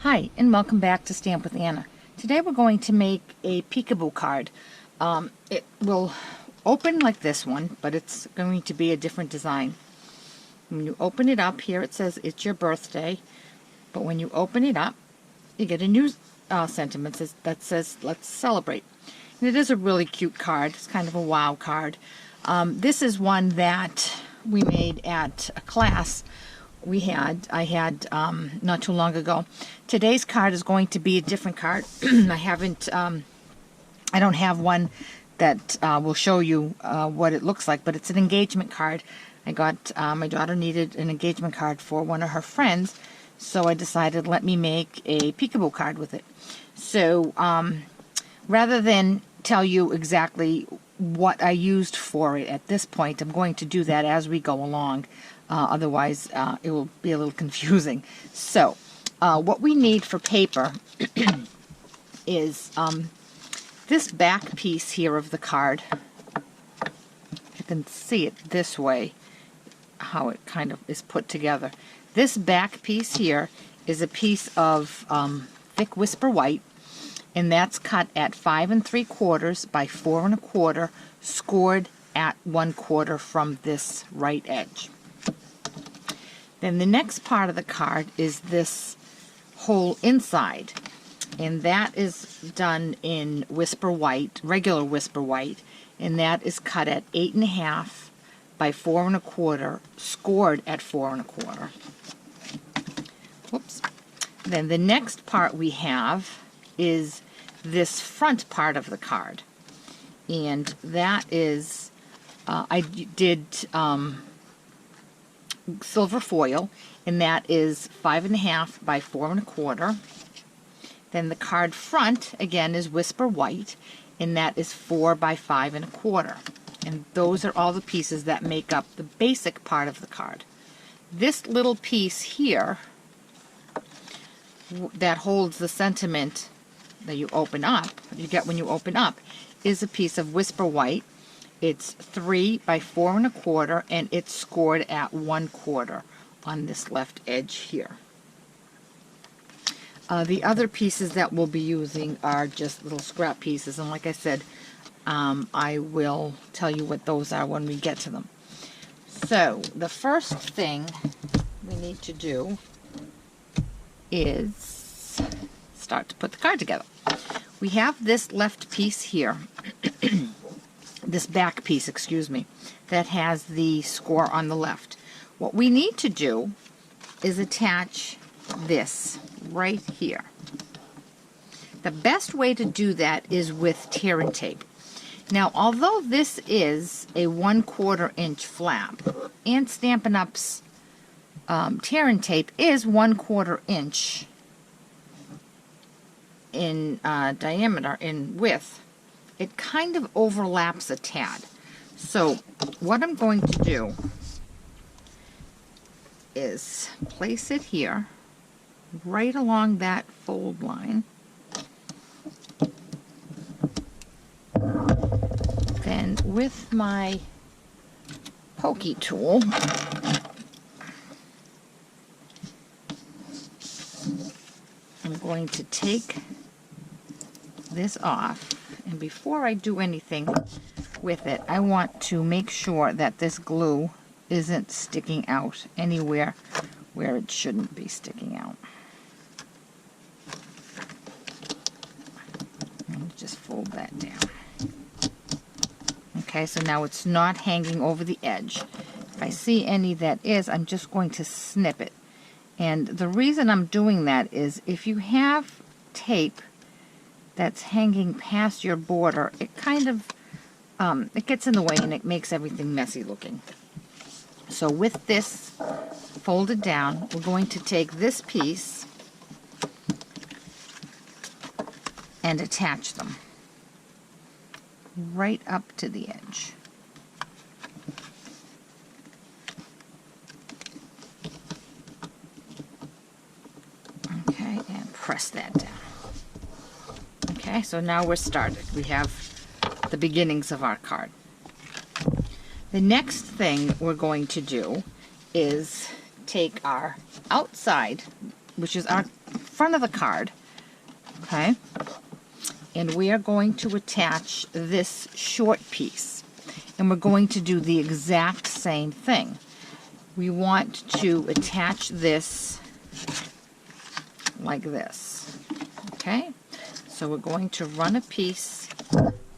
Hi, and welcome back to Stamp with Anna. Today we're going to make a peekaboo card. It will open like this one, but it's going to be a different design. When you open it up, here it says it's your birthday, but when you open it up, you get a new sentiment that says let's celebrate. And it is a really cute card. It's kind of a wow card. This is one that we made at a class I had not too long ago. Today's card is going to be a different card. I don't have one that will show you what it looks like, but it's an engagement card. I got, my daughter needed an engagement card for one of her friends, so I decided let me make a peekaboo card with it. So rather than tell you exactly what I used for it at this point, I'm going to do that as we go along. Otherwise, it will be a little confusing. So, what we need for paper is this back piece here of the card. You can see it this way, how it kind of is put together. This back piece here is a piece of thick Whisper White, and that's cut at 5 3/4 by 4 1/4, scored at 1/4 from this right edge. Then the next part of the card is this whole inside, and that is done in Whisper White, regular Whisper White, and that is cut at 8 1/2 by 4 1/4, scored at 4 1/4. Whoops. Then the next part we have is this front part of the card, and that is I did silver foil, and that is 5 1/2 by 4 1/4. Then the card front again is Whisper White, and that is 4 by 5 1/4. And those are all the pieces that make up the basic part of the card. This little piece here that holds the sentiment that you open up, you get when you open up, is a piece of Whisper White. It's 3 by 4 1/4, and it's scored at 1/4 on this left edge here. The other pieces that we'll be using are just little scrap pieces, and like I said, I will tell you what those are when we get to them. So the first thing we need to do is start to put the card together. We have this left piece here, this back piece, excuse me, that has the score on the left. What we need to do is attach this right here. The best way to do that is with tear and tape. Now, although this is a 1/4 inch flap, and Stampin' Up's tear and tape is 1/4 inch in diameter, in width, it kind of overlaps a tad. So what I'm going to do is place it here, right along that fold line. Then with my pokey tool, I'm going to take this off, and before I do anything with it, I want to make sure that this glue isn't sticking out anywhere where it shouldn't be sticking out. And just fold that down. Okay, so now it's not hanging over the edge. If I see any that is, I'm just going to snip it. And the reason I'm doing that is if you have tape that's hanging past your border, it kind of it gets in the way and it makes everything messy looking. So with this folded down, we're going to take this piece and attach them right up to the edge. Okay, and press that down. Okay, so now we're started. We have the beginnings of our card. The next thing we're going to do is take our outside, which is our front of the card, okay? And we are going to attach this short piece. And we're going to do the exact same thing. We want to attach this like this, okay? So we're going to run a piece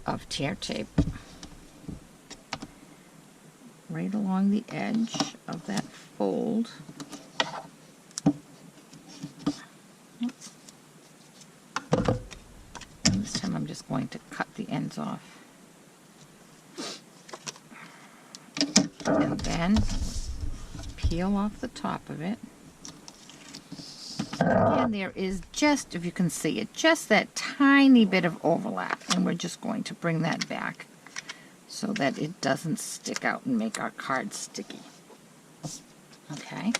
of tear tape right along the edge of that fold. Oops. And this time I'm just going to cut the ends off. And then peel off the top of it. Again, there is just, if you can see it, just that tiny bit of overlap. And we're just going to bring that back so that it doesn't stick out and make our card sticky. Okay,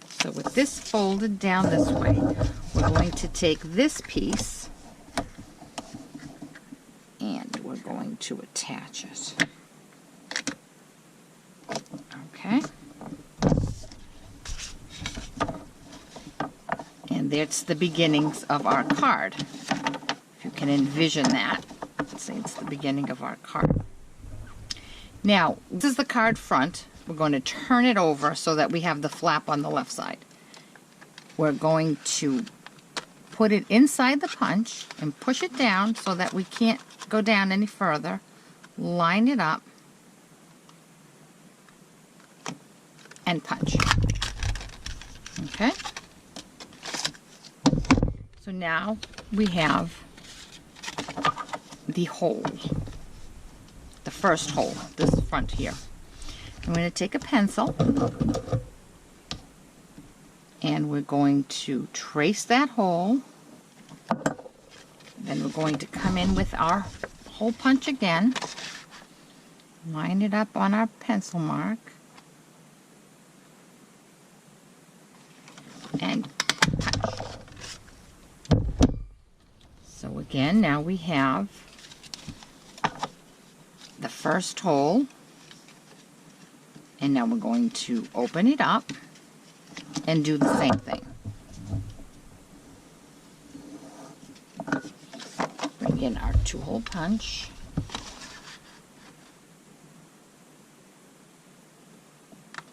so with this folded down this way, we're going to take this piece and we're going to attach it. Okay, and that's the beginnings of our card. If you can envision that, let's say it's the beginning of our card. Now, this is the card front. We're going to turn it over so that we have the flap on the left side. We're going to put it inside the punch and push it down so that we can't go down any further. Line it up and punch. Okay? So now we have the hole. The first hole, this front here. I'm going to take a pencil and we're going to trace that hole. Then we're going to come in with our hole punch again, line it up on our pencil mark, and punch. So again, now we have the first hole, and now we're going to open it up and do the same thing. Bring in our 2-hole punch.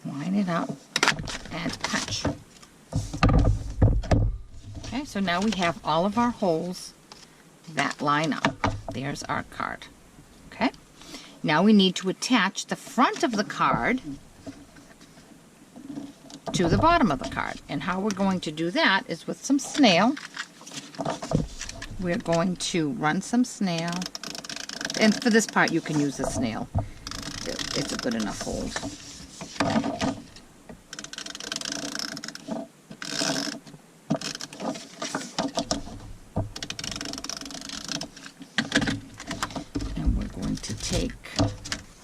Line it up and punch. Okay, so now we have all of our holes that line up. There's our card. Okay? Now we need to attach the front of the card to the bottom of the card. And how we're going to do that is with some snail. We're going to run some snail. And for this part you can use a snail. It's a good enough hold. And we're going to take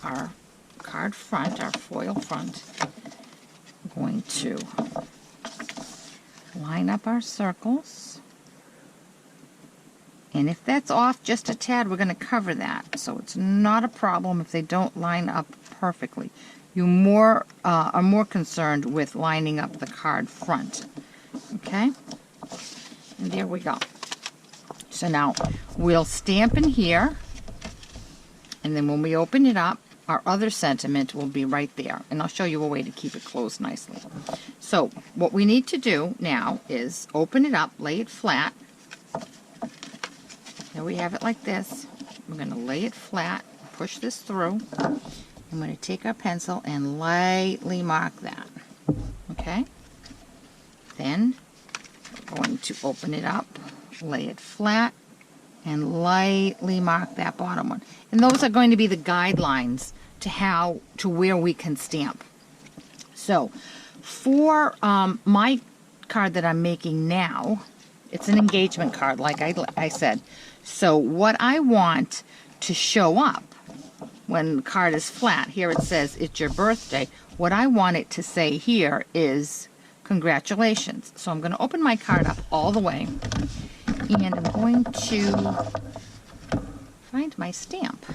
our card front, our foil front, going to line up our circles, and if that's off just a tad, we're going to cover that, so it's not a problem if they don't line up perfectly. You are more concerned with lining up the card front. Okay, and there we go. So now we'll stamp in here, and then when we open it up, our other sentiment will be right there, and I'll show you a way to keep it closed nicely. So what we need to do now is open it up, lay it flat. Here we have it like this. We're going to lay it flat, push this through. I'm going to take our pencil and lightly mark that. Okay? Then we're going to open it up, lay it flat, and lightly mark that bottom one. And those are going to be the guidelines to where we can stamp. So for my card that I'm making now, it's an engagement card like I said. So what I want to show up when the card is flat, here it says it's your birthday. What I want it to say here is congratulations. So I'm going to open my card up all the way, and I'm going to find my stamp.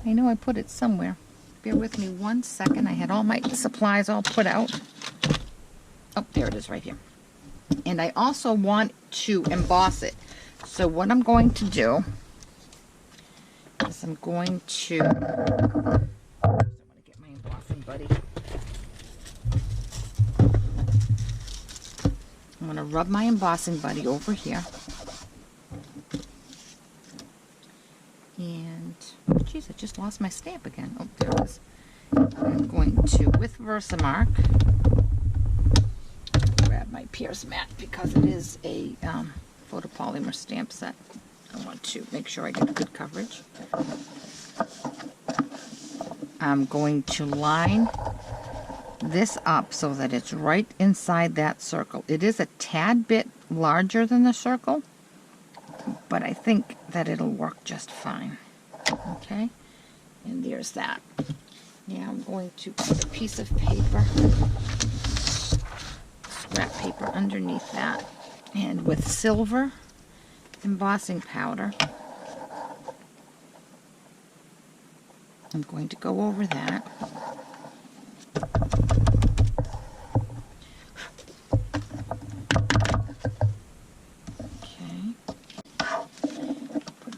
I know I put it somewhere. Bear with me 1 second. I had all my supplies all put out. Oh, there it is right here. And I also want to emboss it. So what I'm going to do is I'm going to get my embossing buddy. I'm going to rub my embossing buddy over here. And, geez, I just lost my stamp again. Oh, there it is. I'm going to, with Versamark, grab my Pierce mat because it is a photopolymer stamp set. I want to make sure I get good coverage. I'm going to line this up so that it's right inside that circle. It is a tad bit larger than the circle, but I think that it'll work just fine. Okay, and there's that. Now I'm going to put a piece of paper, scrap paper underneath that, and with silver embossing powder, I'm going to go over that.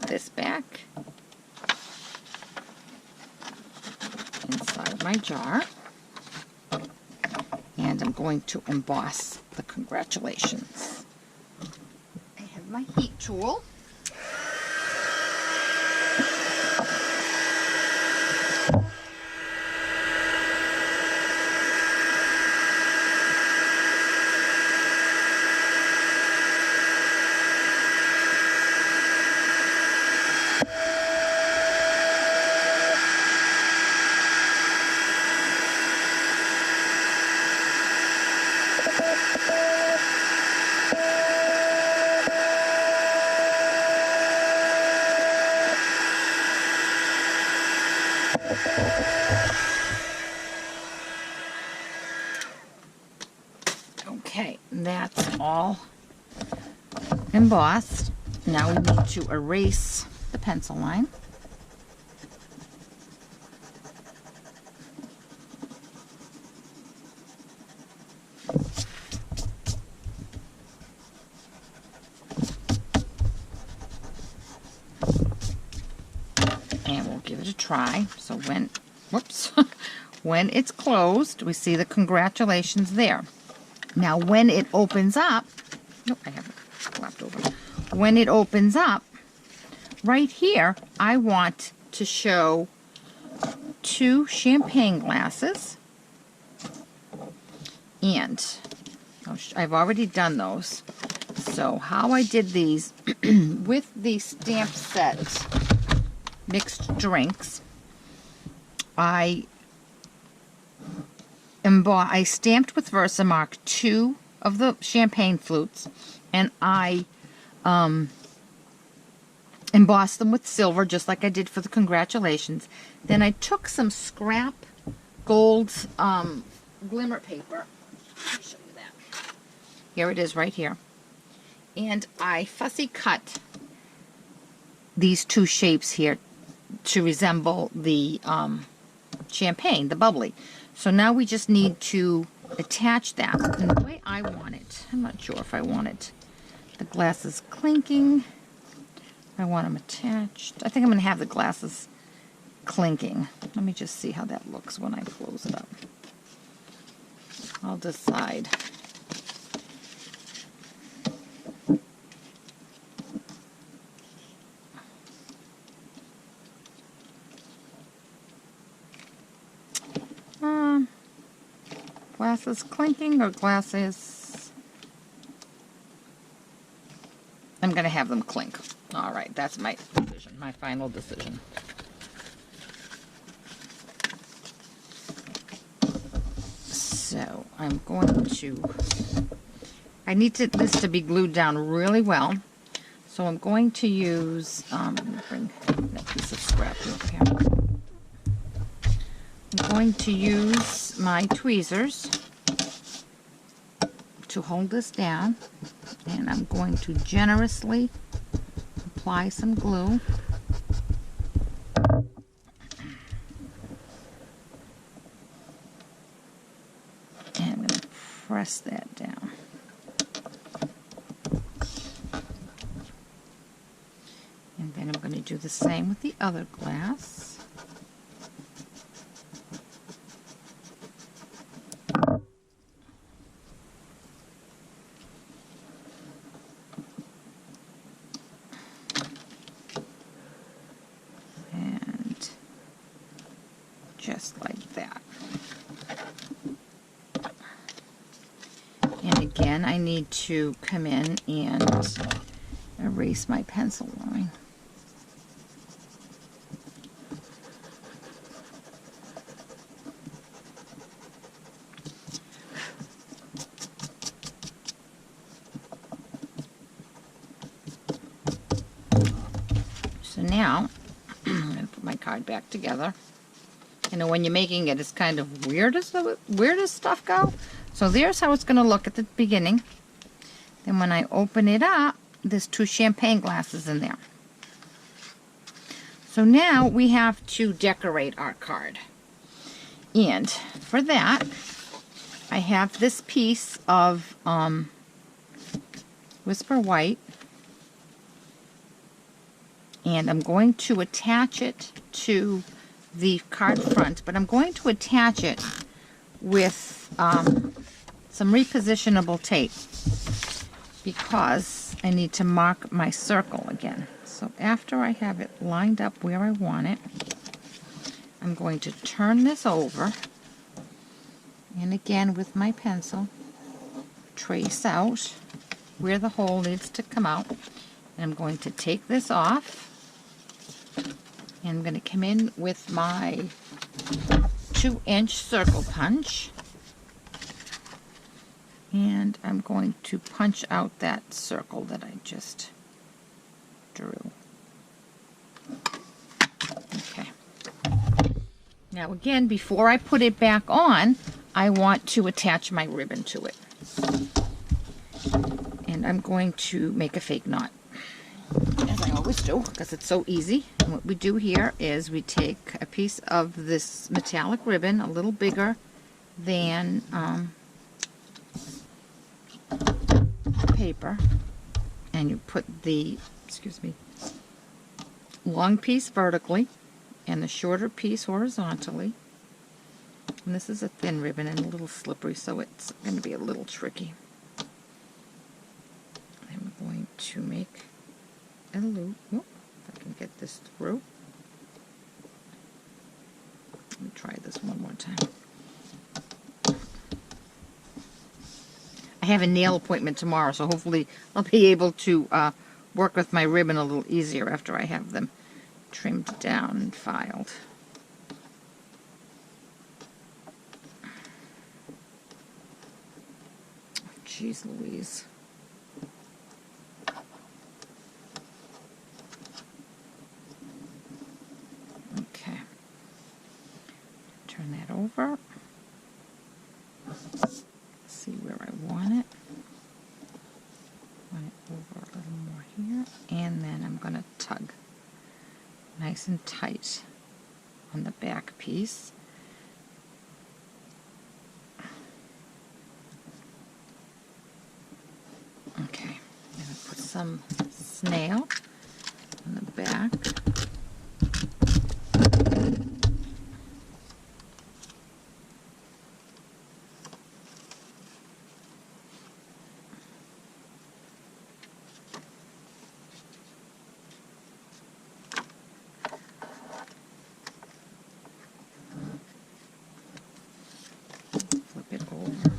This back inside my jar, and I'm going to emboss the congratulations. I have my heat tool. Okay, that's all embossed. Now we need to erase the pencil line. And we'll give it a try. So when, whoops, when it's closed, we see the congratulations there. Now when it opens up, nope, I have it flapped over. When it opens up, right here, I want to show 2 champagne glasses. And I've already done those. So how I did these with the stamp set mixed drinks, I stamped with Versamark 2 of the champagne flutes, and I embossed them with silver, just like I did for the congratulations. Then I took some scrap gold glimmer paper. Let me show you that. Here it is right here. And I fussy cut these 2 shapes here to resemble the champagne, the bubbly. So now we just need to attach that. And the way I want it, I'm not sure if I want it, the glasses clinking. I want them attached. I think I'm going to have the glasses clinking. Let me just see how that looks when I close it up. I'll decide. Glasses clinking or glasses? I'm going to have them clink. All right, that's my decision, my final decision. So I'm going to, I need this to be glued down really well. So I'm going to use, let me bring that piece of scrap over here. I'm going to use my tweezers to hold this down, and I'm going to generously apply some glue. And I'm going to press that down. do the same with the other glass. And just like that. And again, I need to come in and erase my pencil line. So now, I'm going to put my card back together. You know, when you're making it, it's kind of weird as where does stuff go? So there's how it's going to look at the beginning. Then when I open it up, there's 2 champagne glasses in there. So now we have to decorate our card. And for that, I have this piece of Whisper White. And I'm going to attach it to the card front, but I'm going to attach it with some repositionable tape because I need to mark my circle again. So after I have it lined up where I want it, I'm going to turn this over and again with my pencil trace out where the hole needs to come out. And I'm going to take this off. And I'm going to come in with my 2-inch circle punch. And I'm going to punch out that circle that I just drew. Okay. Now again, before I put it back on, I want to attach my ribbon to it. And I'm going to make a fake knot, as I always do, because it's so easy. And what we do here is we take a piece of this metallic ribbon, a little bigger than paper, and you put the, long piece vertically and the shorter piece horizontally. And this is a thin ribbon and a little slippery, so it's going to be a little tricky. I'm going to make a loop. Oh, if I can get this through. Let me try this one more time. I have a nail appointment tomorrow, so hopefully I'll be able to work with my ribbon a little easier after I have them trimmed down and filed. Jeez Louise. Okay. Turn that over. See where I want it. Want it over a little more here. And then I'm going to tug nice and tight on the back piece. Okay, I'm going to put some snail on the back. Flip it over.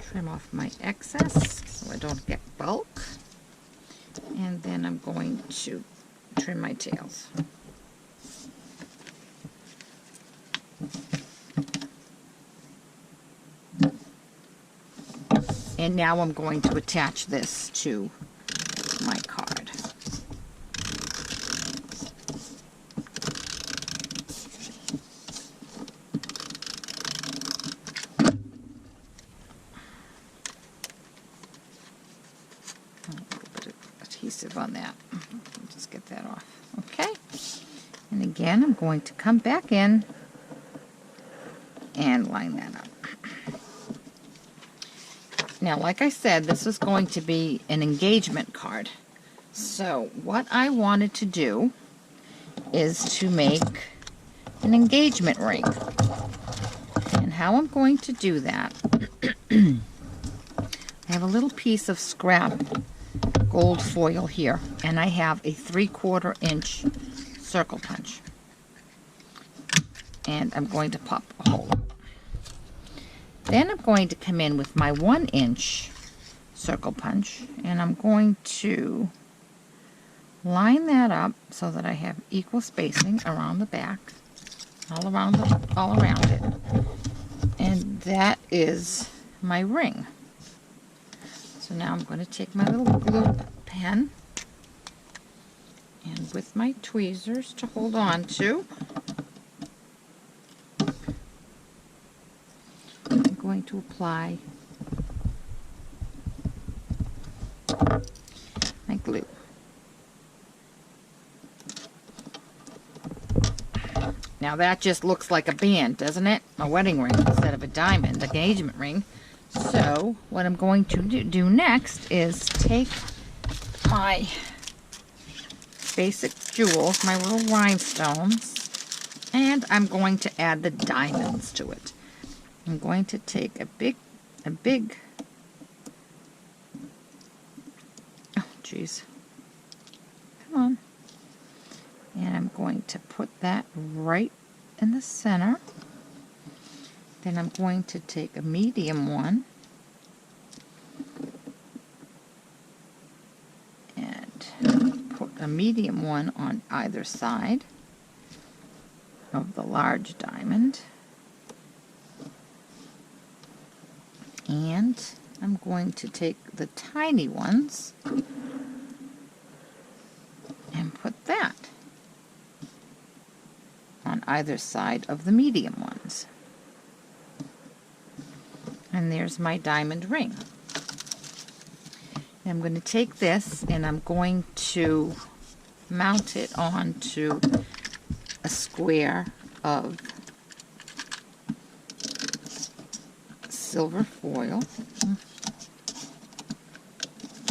Trim off my excess so I don't get bulk. And then I'm going to trim my tails. And now I'm going to attach this to my card. Adhesive on that. Just get that off. Okay. And again, I'm going to come back in and line that up. Now, like I said, this is going to be an engagement card. So what I wanted to do is to make an engagement ring. And how I'm going to do that, I have a little piece of scrap gold foil here, and I have a 3/4 inch circle punch. And I'm going to pop a hole. Then I'm going to come in with my 1 inch circle punch, and I'm going to line that up so that I have equal spacing around the back, all around it. And that is my ring. So now I'm going to take my little glue pen, and with my tweezers to hold on to, I'm going to apply my glue. Now that just looks like a band, doesn't it? A wedding ring instead of a diamond, engagement ring. So what I'm going to do next is take my basic jewels, my little rhinestones, and I'm going to add the diamonds to it. I'm going to take a big, oh geez, come on. And I'm going to put that right in the center. Then I'm going to take a medium one and put a medium one on either side of the large diamond. And I'm going to take the tiny ones and put that on either side of the medium ones. And there's my diamond ring. And I'm going to take this and I'm going to mount it onto a square of silver foil.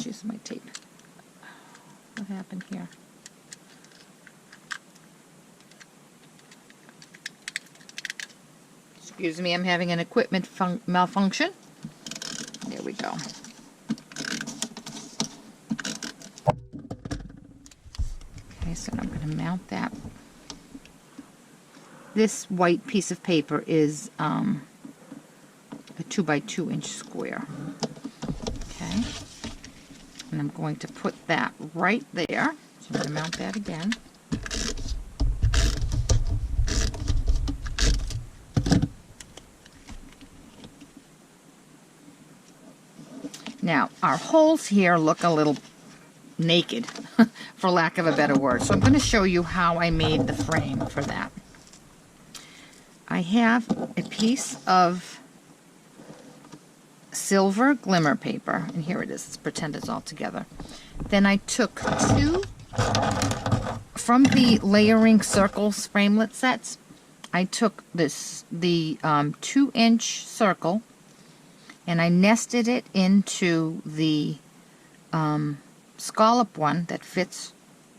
Choose my tape. What happened here? Excuse me, I'm having an equipment malfunction. There we go. Okay, so I'm going to mount that. This white piece of paper is a 2 by 2 inch square. Okay, and I'm going to put that right there. So I'm going to mount that again. Now, our holes here look a little naked, for lack of a better word. So I'm going to show you how I made the frame for that. I have a piece of silver glimmer paper, and here it is. Let's pretend it's all together. Then I took 2 from the layering circles framelit sets. I took the 2 inch circle, and I nested it into the scallop one that fits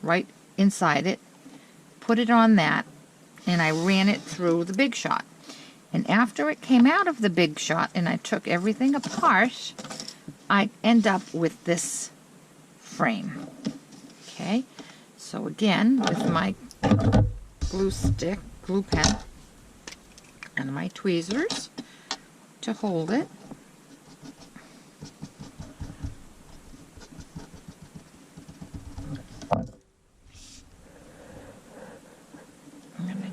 right inside it, put it on that, and I ran it through the Big Shot. And after it came out of the Big Shot and I took everything apart, I end up with this frame. Okay, so again, with my glue stick, glue pen, and my tweezers to hold it,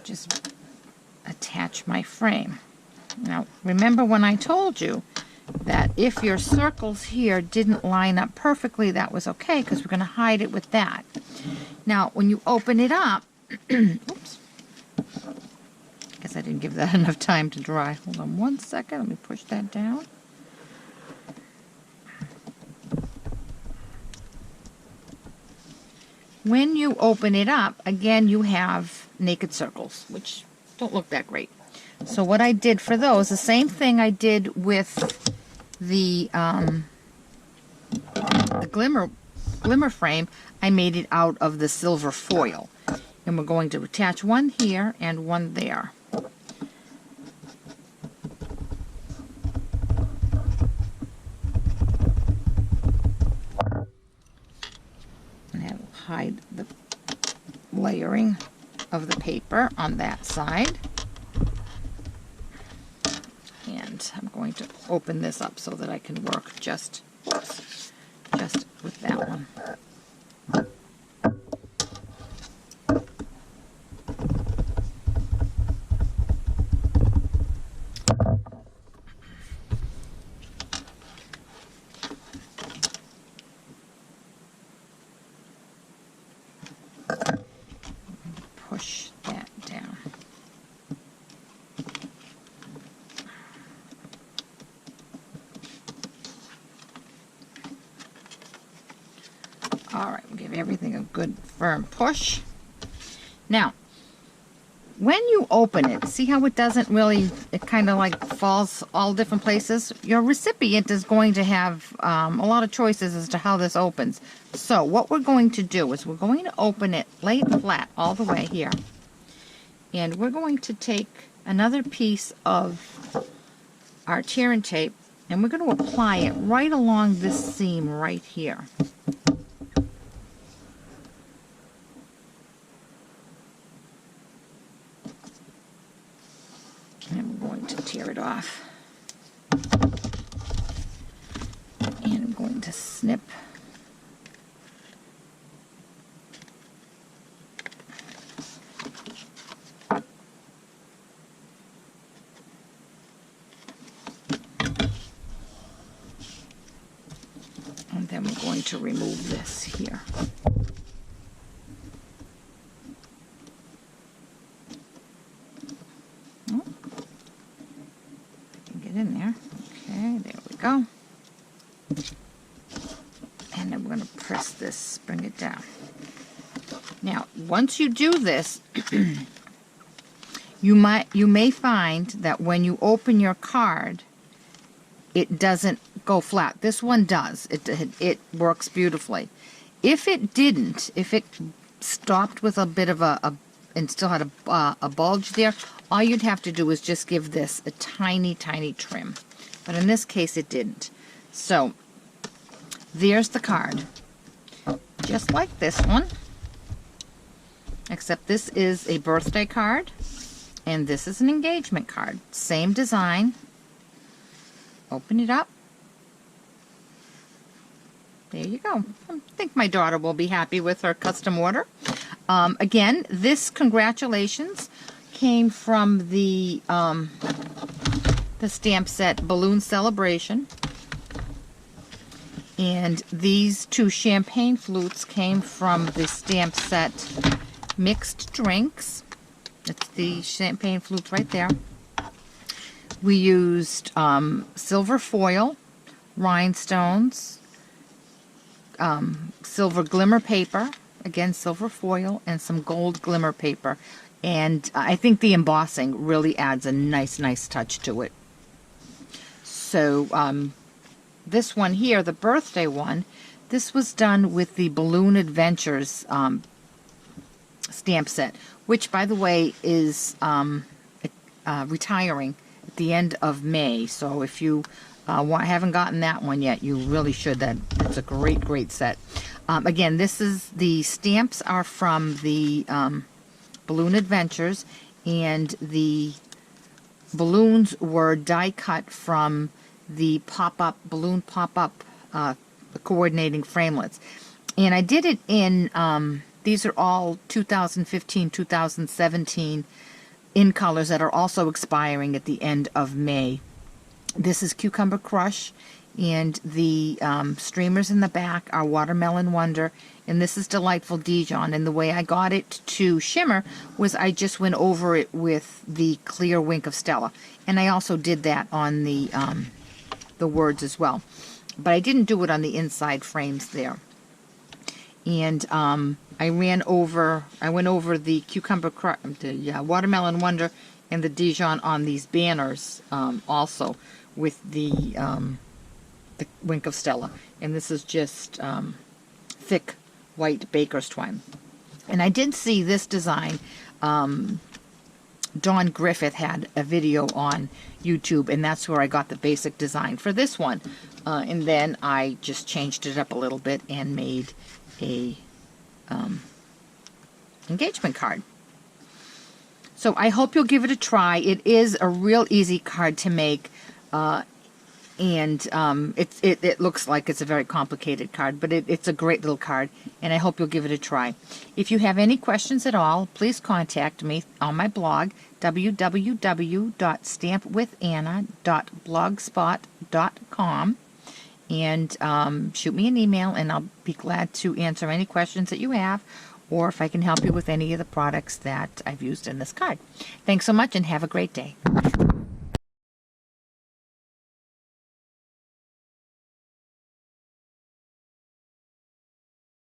just attach my frame. Now, remember when I told you that if your circles here didn't line up perfectly, that was okay, because we're going to hide it with that. Now, when you open it up, oops, guess I didn't give that enough time to dry. Hold on 1 second, let me push that down. When you open it up, again, you have naked circles, which don't look that great. So what I did for those, the same thing I did with the glimmer frame, I made it out of the silver foil. And we're going to attach one here and one there. And that will hide the layering of the paper on that side. And I'm going to open this up so that I can work just with that one. Push that down. All right, we'll give everything a good firm push. Now, when you open it, see how it doesn't really, it kind of like falls all different places? Your recipient is going to have a lot of choices as to how this opens. So what we're going to do is we're going to open it, lay it flat all the way here. And we're going to take another piece of our tear and tape and we're going to apply it right along this seam right here. And we're going to tear it off. And I'm going to snip. And then we're going to remove this here. In there. Okay, there we go. And then we're going to press this, bring it down. Now, once you do this, you may find that when you open your card, it doesn't go flat. This one does. It works beautifully. If it didn't, if it stopped with a bit of and still had a bulge there, all you'd have to do is just give this a tiny, tiny trim. But in this case, it didn't. So, there's the card. Just like this one. Except this is a birthday card. And this is an engagement card. Same design. Open it up. There you go. I think my daughter will be happy with her custom order. Again, this congratulations came from the stamp set Balloon Celebration. And these two champagne flutes came from the stamp set Mixed Drinks. It's the champagne flutes right there. We used silver foil, rhinestones, silver glimmer paper, again silver foil, and some gold glimmer paper. And I think the embossing really adds a nice touch to it. So this one here, the birthday one, this was done with the Balloon Adventures stamp set, which by the way is retiring at the end of May. So if you haven't gotten that one yet, you really should. It's a great set. Again, the stamps are from the Balloon Adventures, and the balloons were die cut from the balloon pop-up coordinating framelits. And I did it in, these are all 2015, 2017 in colors that are also expiring at the end of May. This is Cucumber Crush, and the streamers in the back are Watermelon Wonder, and this is Delightful Dijon. And the way I got it to shimmer was I just went over it with the Clear Wink of Stella. And I also did that on the words as well. But I didn't do it on the inside frames there. And I went over the Cucumber Crush, the Watermelon Wonder, and the Dijon on these banners also with the the Wink of Stella. And this is just thick white baker's twine. And I did see this design. Dawn Griffith had a video on YouTube, and that's where I got the basic design for this one. And then I just changed it up a little bit and made a engagement card. So I hope you'll give it a try. It is a real easy card to make, and it looks like it's a very complicated card, but it's a great little card, and I hope you'll give it a try. If you have any questions at all, please contact me on my blog, www.stampwithanna.blogspot.com, and shoot me an email, and I'll be glad to answer any questions that you have, or if I can help you with any of the products that I've used in this card. Thanks so much, and have a great day.